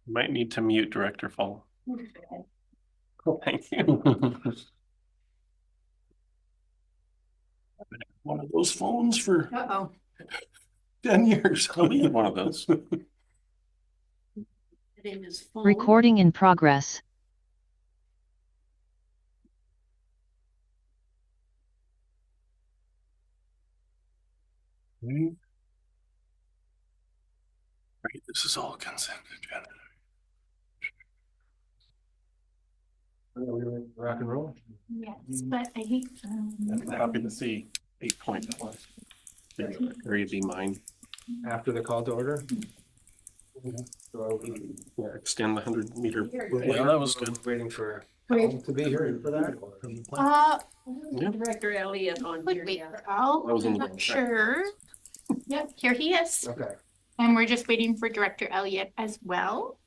Might need to mute Director Fall. Oh, thank you. One of those phones for 10 years. I need one of those. Recording in progress. Right, this is all consent agenda. Rock and roll. Yes, but I hate. I'm happy to see 8.1. Area be mine. After the call to order. So, yeah, extend the 100-meter. Yeah, that was good. Waiting for to be here for that. Yeah. Director Elliott on here. I was in I'm the not sure. Yep, here he is. Okay. And we're just waiting for Director Elliott as well.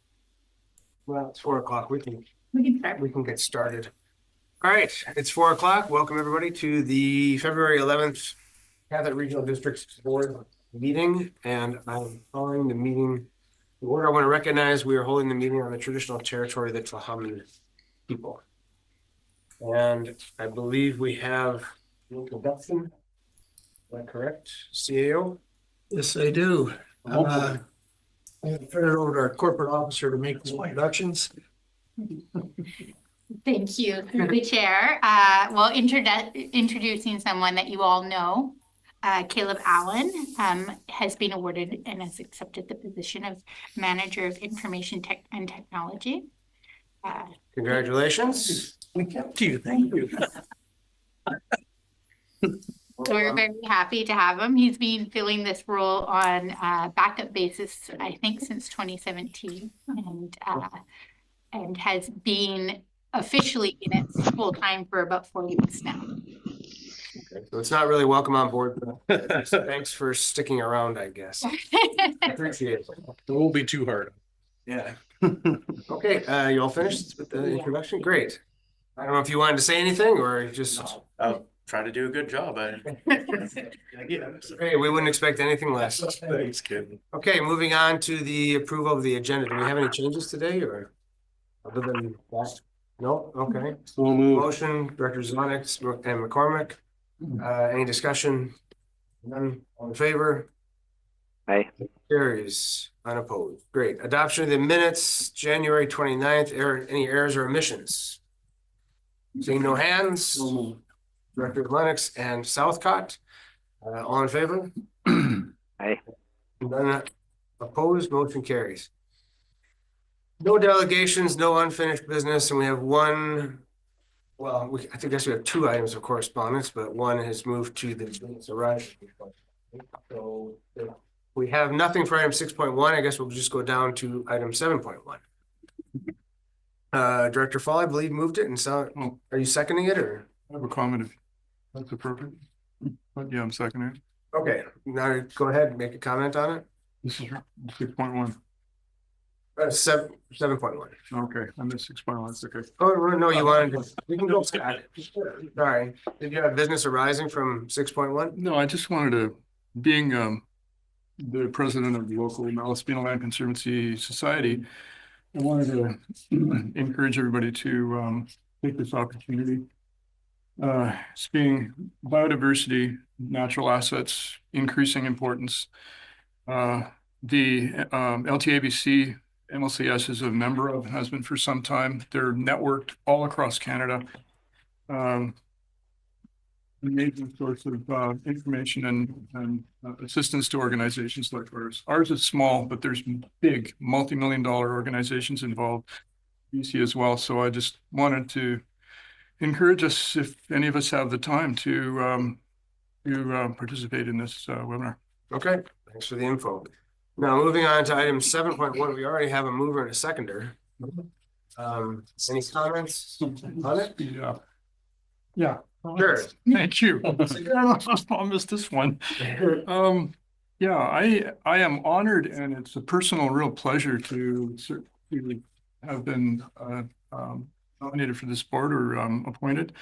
Well, it's 4 o'clock. We can start. we can get started. All right, it's 4 o'clock. Welcome everybody to the February 11th Catholic Regional Districts Board meeting, and I'm calling the meeting to order. I want to recognize we are holding the meeting on the traditional territory of the Tla'amin people, and I believe we have Michael Dutson. Is that correct, CAO? Yes, I do. I'm going to turn it over to our corporate officer to make some introductions. Thank you, through the chair. Well, introducing someone that you all know, Caleb Allen has been awarded and has accepted the position of Manager of Information Tech and Technology. Congratulations. We kept you. Thank you. So we're very happy to have him. He's been filling this role on a backup basis, I think, since 2017, and has been officially in it full time for about 4 weeks now. Okay, so it's not really welcome on board, but thanks for sticking around, I guess. Appreciate it. It won't be too hard. Yeah. Okay, you all finished with the introduction? Great. I don't know if you wanted to say anything or just. I'll try to do a good job. Hey, we wouldn't expect anything less. Thanks, kid. Okay, moving on to the approval of the agenda. Do we have any changes today or other than that? No? Okay. We'll move. Motion, Director Zonix and McCormick. Any discussion? None. All in favor? Aye. Carries. Unopposed. Great. Adoption of the minutes, January 29th. Any errors or omissions? Seeing no hands. Director Lennox and Southcott. All in favor? Aye. None opposed. Motion carries. No delegations, no unfinished business, and we have one. Well, I think we have 2 items of correspondence, but one has moved to the arrival. So we have nothing for item 6.1. I guess we'll just go down to item 7.1. Director Fall, I believe, moved it, and so are you seconding it or? I have a comment if that's appropriate. But yeah, I'm seconding it. Okay, now go ahead and make a comment on it. This is 6.1. 7.1. Okay, I missed 6.1. It's okay. Oh, no, you wanted to, we can go. Sorry, did you have business arising from 6.1? No, I just wanted to, being the president of the local Malaspina Land Conservancy Society, I wanted to encourage everybody to take this opportunity. It's being biodiversity, natural assets, increasing importance. The LTABC MLCS is a member of and has been for some time. They're networked all across Canada. Amazing source of information and assistance to organizations like ours. Ours is small, but there's big multi-million-dollar organizations involved, BC as well. So I just wanted to encourage us, if any of us have the time, to participate in this webinar. Okay, thanks for the info. Now moving on to item 7.1, we already have a mover and a seconder. Any comments on it? Yeah. Sure. Thank you. I'll miss this one. Yeah, I am honored, and it's a personal real pleasure to certainly have been nominated for this board or appointed.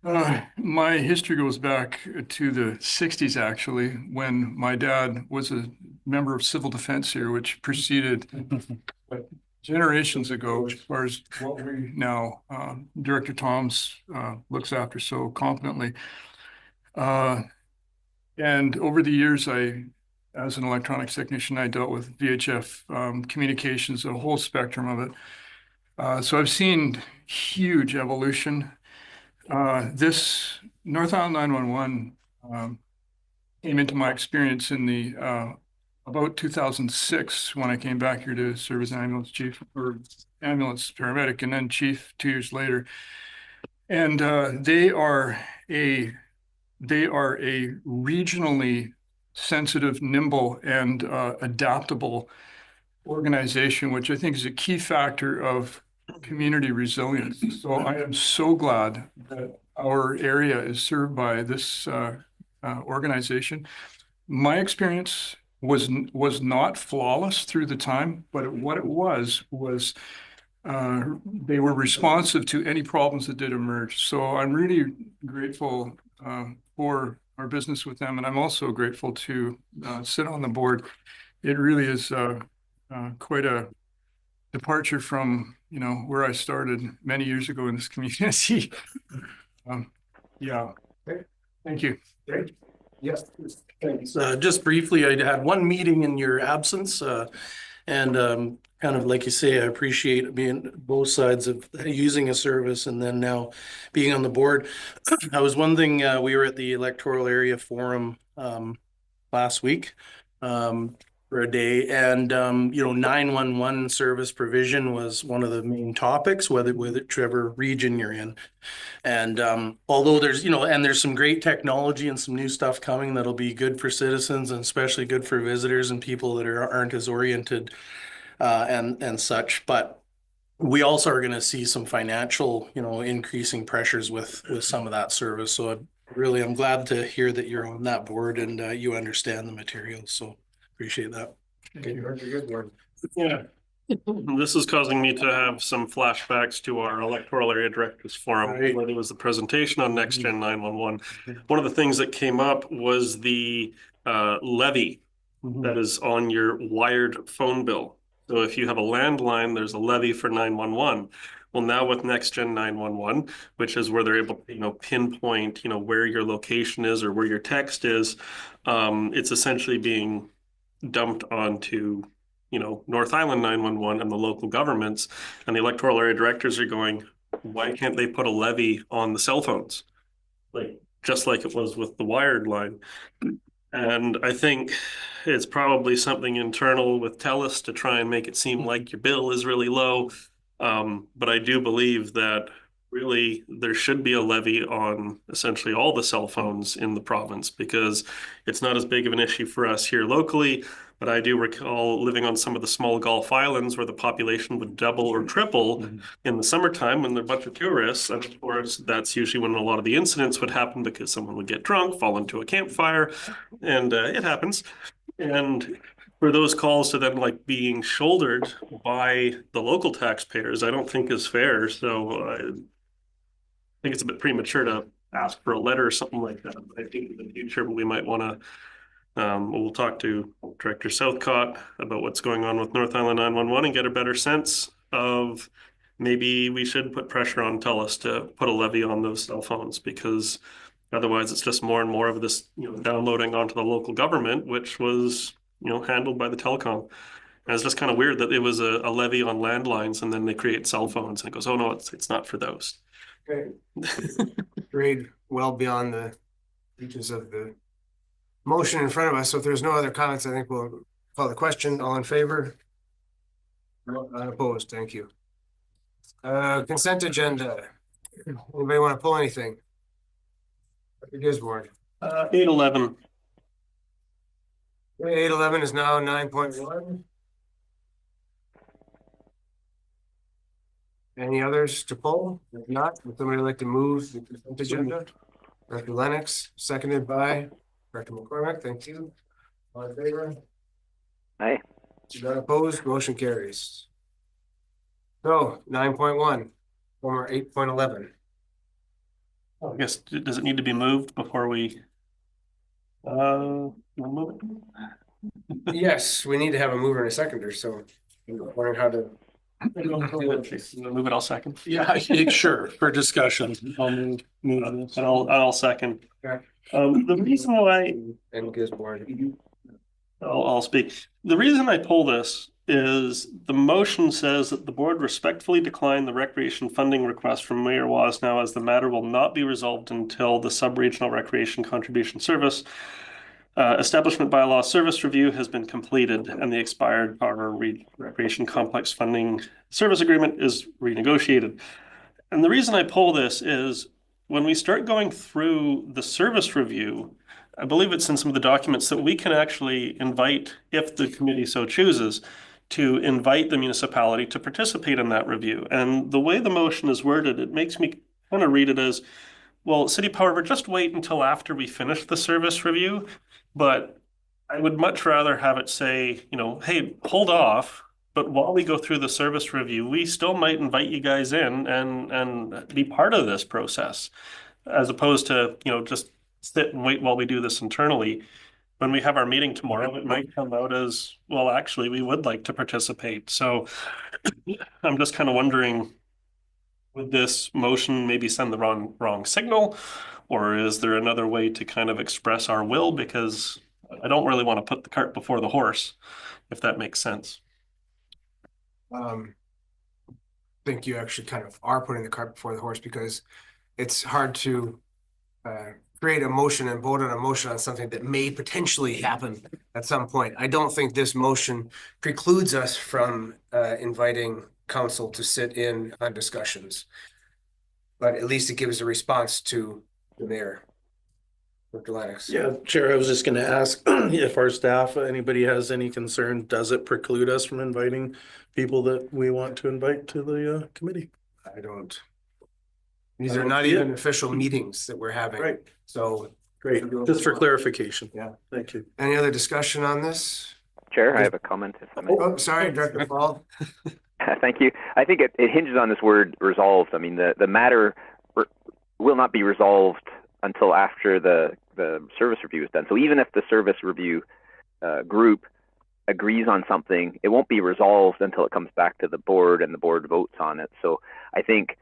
My history goes back to the 60s, actually, when my dad was a member of civil defense here, which preceded generations ago, as far as what we now, Director Toms looks after so competently. And over the years, as an electronics technician, I dealt with VHF communications, a whole spectrum of it. So I've seen huge evolution. This North Island 911 came into my experience in the about 2006 when I came back here to serve as ambulance chief or ambulance paramedic, and then chief 2 years later. And they are a regionally sensitive, nimble, and adaptable organization, which I think is a key factor of community resilience. So I am so glad that our area is served by this organization. My experience was not flawless through the time, but what it was they were responsive to any problems that did emerge. So I'm really grateful for our business with them, and I'm also grateful to sit on the board. It really is quite a departure from where I started many years ago in this community. Yeah. Okay. Thank you. Great. Yes. Thanks. Just briefly, I had one meeting in your absence, and kind of like you say, I appreciate being both sides of using a service and then now being on the board. I was one thing, we were at the Electoral Area Forum last week for a day, and 911 service provision was one of the main topics, whichever region you're in. And although there's some great technology and some new stuff coming that'll be good for citizens and especially good for visitors and people that aren't as oriented and such, but we also are going to see some financial, increasing pressures with some of that service. So I'm glad to hear that you're on that board and you understand the materials. So appreciate that. Okay, very good one. Yeah. This is causing me to have some flashbacks to our electoral area directors forum, Right. where there was the presentation on Next Gen 911. One of the things that came up was the levy that is on your wired phone bill. So if you have a landline, there's a levy for 911. Well, now with Next Gen 911, which is where they're able to, pinpoint, where your location is or where your text is, it's essentially being dumped onto North Island 911 and the local governments, and the electoral area directors are going, why can't they put a levy on the cell phones? Just like it was with the wired line. And I think it's probably something internal with TELUS to try and make it seem like your bill is really low. But I do believe that really there should be a levy on essentially all the cell phones in the province, because it's not as big of an issue for us here locally. But I do recall living on some of the small Gulf islands where the population would double or triple in the summertime when there are a bunch of tourists. And of course, that's usually when a lot of the incidents would happen, because someone would get drunk, fall into a campfire, and it happens. And for those calls to then being shouldered by the local taxpayers, I don't think is fair. So I think it's a bit premature to ask for a letter or something like that. I think in the future we might want to we'll talk to Director Southcott about what's going on with North Island 911 and get a better sense of maybe we should put pressure on TELUS to put a levy on those cell phones, because otherwise it's just more and more of this, downloading onto the local government, which was, handled by the telecom. And it's just kind of weird that it was a levy on landlines and then they create cell phones and it goes, oh no, it's not for those. Okay. Grade well beyond the reaches of the motion in front of us. So if there's no other comments, I think we'll call the question. All in favor? Unopposed. Thank you. Consent agenda. Anybody want to pull anything? Dr. Gisborne. 811. 811 is now 9.1. Any others to pull? If not, would somebody like to move the consent agenda? Dr. Lennox, seconded by Dr. McCormick. Thank you. All in favor? Aye. None opposed, motion carries. So 9.1, former 8.11. I guess, does it need to be moved before we? Move it? Yes, we need to have a mover and a seconder, so I'm wondering how to. Move it, I'll second. Yeah, sure, for discussion. I'll move this. And I'll second. Okay. The reason why And Gisborne. I'll speak. The reason I pull this is the motion says that the board respectfully decline the recreation funding request from Mayor Wasnow, as the matter will not be resolved until the sub-regional recreation contribution service establishment bylaw service review has been completed and the expired power recreation complex funding service agreement is renegotiated. And the reason I pull this is when we start going through the service review, I believe it's in some of the documents that we can actually invite, if the committee so chooses, to invite the municipality to participate in that review. And the way the motion is worded, it makes me kind of read it as, well, City Power, just wait until after we finish the service review. But I would much rather have it say, hey, hold off. But while we go through the service review, we still might invite you guys in and be part of this process, as opposed to, just sit and wait while we do this internally. When we have our meeting tomorrow, it might come out as, well, actually, we would like to participate. So I'm just kind of wondering, would this motion maybe send the wrong signal? Or is there another way to kind of express our will? Because I don't really want to put the cart before the horse, if that makes sense. I think you actually kind of are putting the cart before the horse, because it's hard to create a motion and vote on a motion on something that may potentially happen at some point. I don't think this motion precludes us from inviting council to sit in on discussions. But at least it gives a response to the mayor. Dr. Lennox. Yeah, Chair, I was just gonna ask if our staff, anybody has any concern, does it preclude us from inviting people that we want to invite to the committee? I don't. These are not even official meetings that we're having. Right. So. Great, just for clarification. Yeah. Thank you. Any other discussion on this? Chair, I have a comment if I may. Oh, sorry, Director Paul. Thank you. I think it hinges on this word resolved. I mean, the matter will not be resolved until after the service review is done. So even if the service review group agrees on something, it won't be resolved until it comes back to the board and the board votes on it. So I think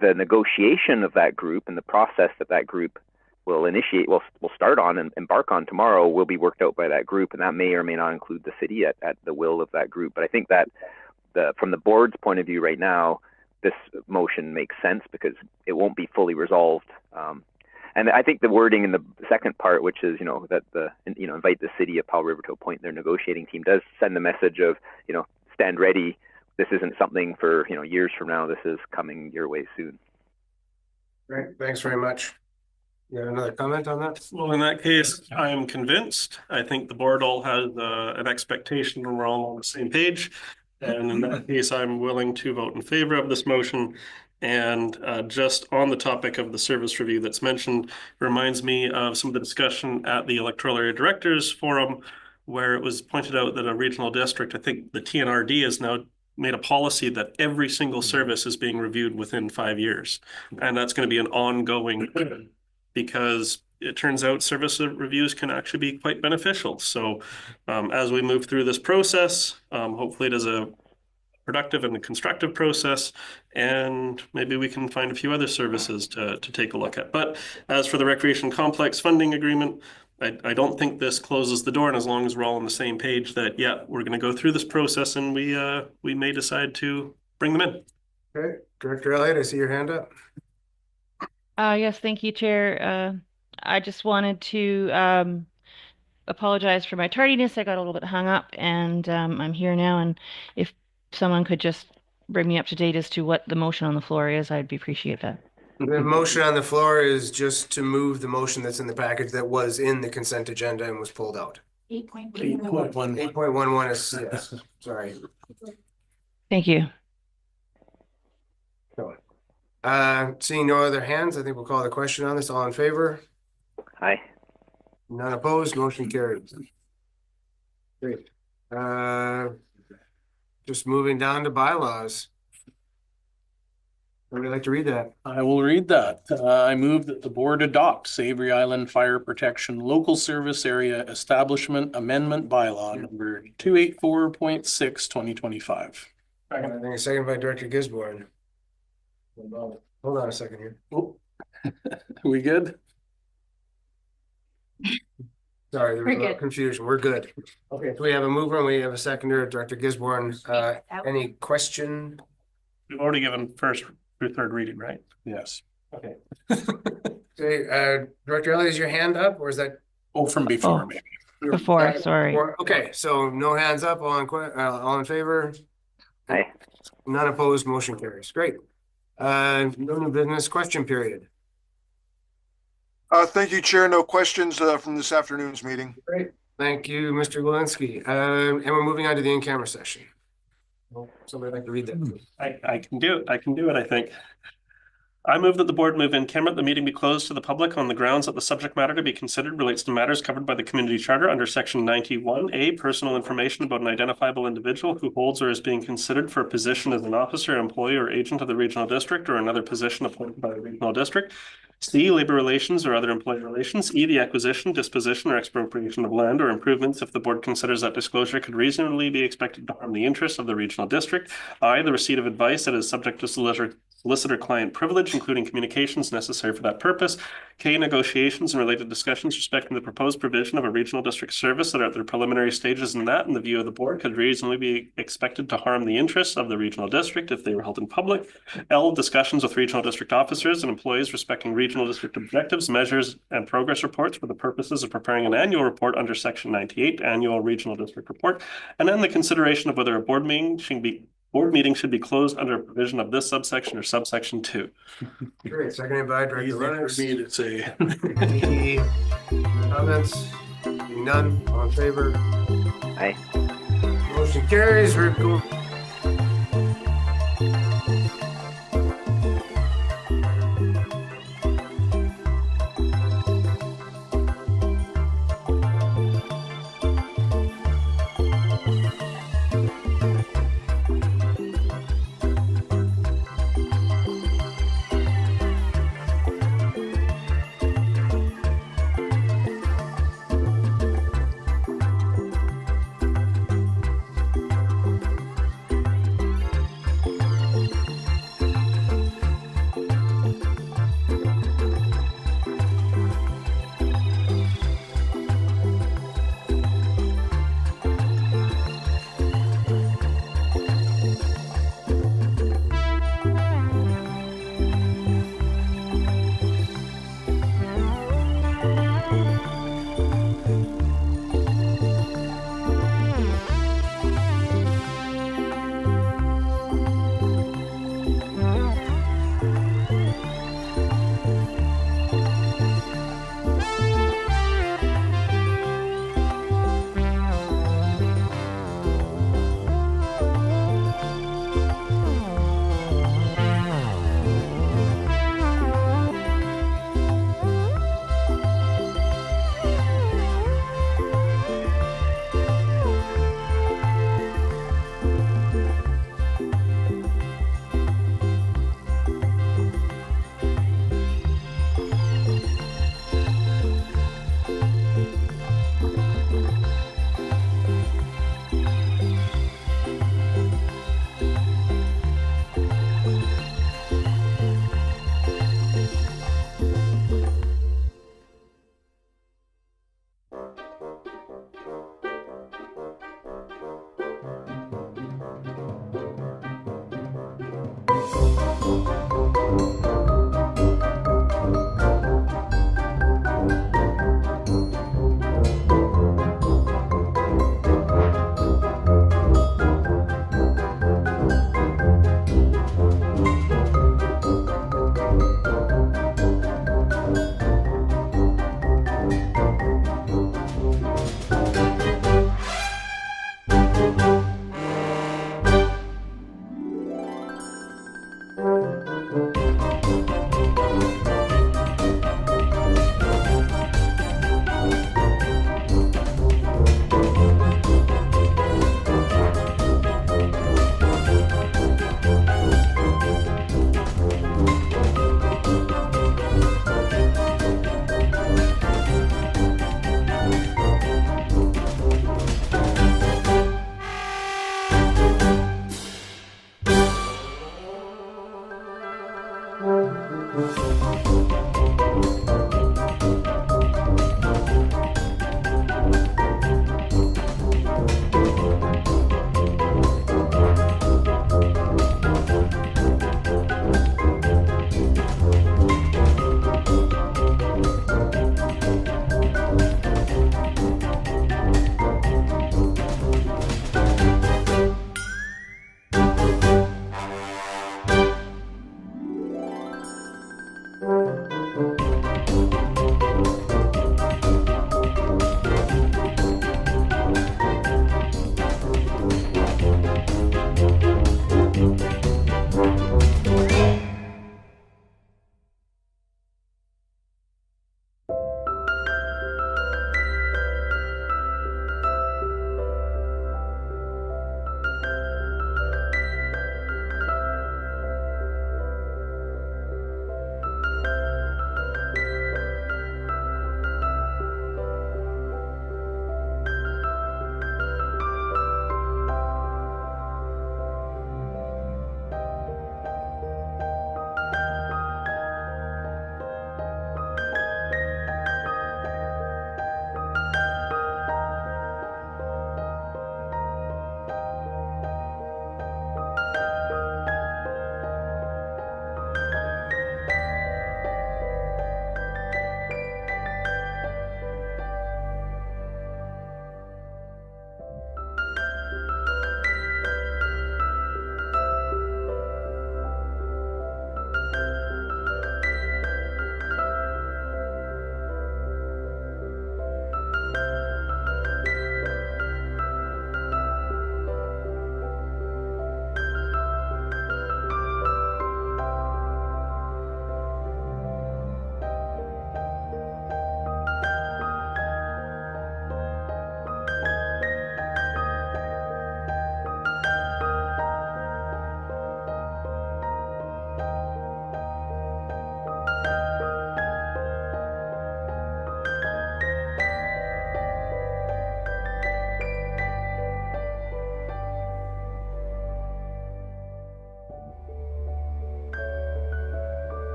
the negotiation of that group and the process that group will initiate, will start on and embark on tomorrow, will be worked out by that group, and that may or may not include the city at the will of that group. But I think that from the board's point of view right now, this motion makes sense because it won't be fully resolved. And I think the wording in the second part, which is, that invite the city of Powell River to appoint their negotiating team, does send the message of, stand ready. This isn't something for, years from now. This is coming your way soon. Great, thanks very much. You have another comment on that? Well, in that case, I am convinced. I think the board all has an expectation and we're all on the same page. And in that case, I'm willing to vote in favor of this motion. And just on the topic of the service review that's mentioned, reminds me of some of the discussion at the Electoral Area Directors Forum, where it was pointed out that a regional district, I think the TNRD, has now made a policy that every single service is being reviewed within 5 years. And that's going to be an ongoing, because it turns out service reviews can actually be quite beneficial. So as we move through this process, hopefully it is a productive and a constructive process, and maybe we can find a few other services to take a look at. But as for the recreation complex funding agreement, I don't think this closes the door, and as long as we're all on the same page that, yeah, we're going to go through this process and we may decide to bring them in. Okay, Director Elliott, I see your hand up. Yes, thank you, Chair. I just wanted to apologize for my tardiness. I got a little bit hung up, and I'm here now. And if someone could just bring me up to date as to what the motion on the floor is, I'd appreciate that. The motion on the floor is just to move the motion that's in the package that was in the consent agenda and was pulled out. 8.1. 8.11 is, yes, sorry. Thank you. Seeing no other hands, I think we'll call the question on this. All in favor? Aye. None opposed, motion carries. Great. Just moving down to bylaws. Would you like to read that? I will read that. I move that the board adopt Savory Island Fire Protection Local Service Area Establishment Amendment Bylaw number 284.6, 2025. I think it's seconded by Director Gisborne. Hold on a second here. Oh. We good? Sorry, there was We're a little good. confusion. We're good. Okay, so we have a mover and we have a seconder, Director Gisborne. Any question? We've already given first through third reading, right? Yes. Okay. Okay, Director Elliott, is your hand up or is that? Oh, from before, Oh. maybe. Before, sorry. Okay, so no hands up, all in favor? Aye. None opposed, motion carries. Great. No new business, question period. Thank you, Chair. No questions from this afternoon's meeting. Great. Thank you, Mr. Walensky. And we're moving on to the in-camera session. Somebody like to read that, please. I can do it. I can do it, I think. I move that the board move in camera, the meeting be closed to the public on the grounds that the subject matter to be considered relates to matters covered by the community charter under section 91A, personal information about an identifiable individual who holds or is being considered for a position as an officer, employee, or agent of the regional district or another position appointed by the regional district. C, labor relations or other employee relations. E, the acquisition, disposition, or expropriation of land or improvements if the board considers that disclosure could reasonably be expected to harm the interests of the regional district. I, the receipt of advice that is subject to solicitor-client privilege, including communications necessary for that purpose. K, negotiations and related discussions respecting the proposed provision of a regional district service that are at their preliminary stages in that, in the view of the board, could reasonably be expected to harm the interests of the regional district if they were held in public. L, discussions with regional district officers and employees respecting regional district objectives, measures, and progress reports for the purposes of preparing an annual report under section 98, annual regional district report. And then the consideration of whether a board meeting should be closed under a provision of this subsection or subsection 2. Great, seconded by Director Easy for Lennox. me to say. Any comments? Seeing none, all in favor? Aye. Motion carries. We're going.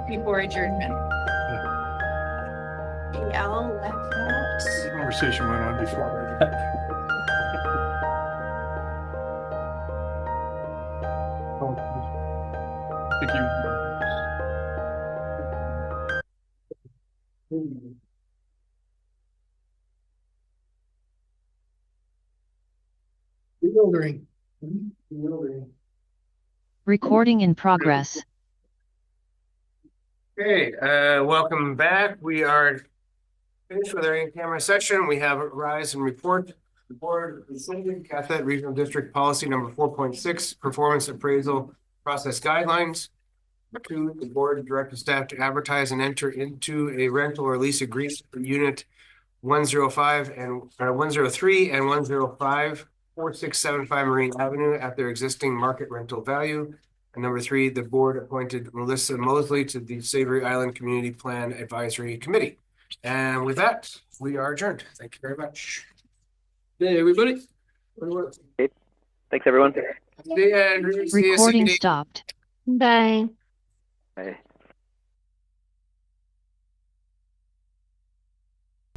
Before adjournment. PL left out. Conversation went on before. Thank you. Bewildering. Recording in progress. Okay, welcome back. We are finished with our in-camera session. We have a rise and report. The board rescinded Catholic Regional District Policy number 4.6, Performance Appraisal Process Guidelines. 2, the board directed staff to advertise and enter into a rental or lease agreement for unit 105 and 103 and 105 4675 Marine Avenue at their existing market rental value. And number 3, the board appointed Melissa Mosley to the Savory Island Community Plan Advisory Committee. And with that, we are adjourned. Thank you very much. Hey, everybody. Okay. Thanks, everyone. Recording stopped. Bye. Bye.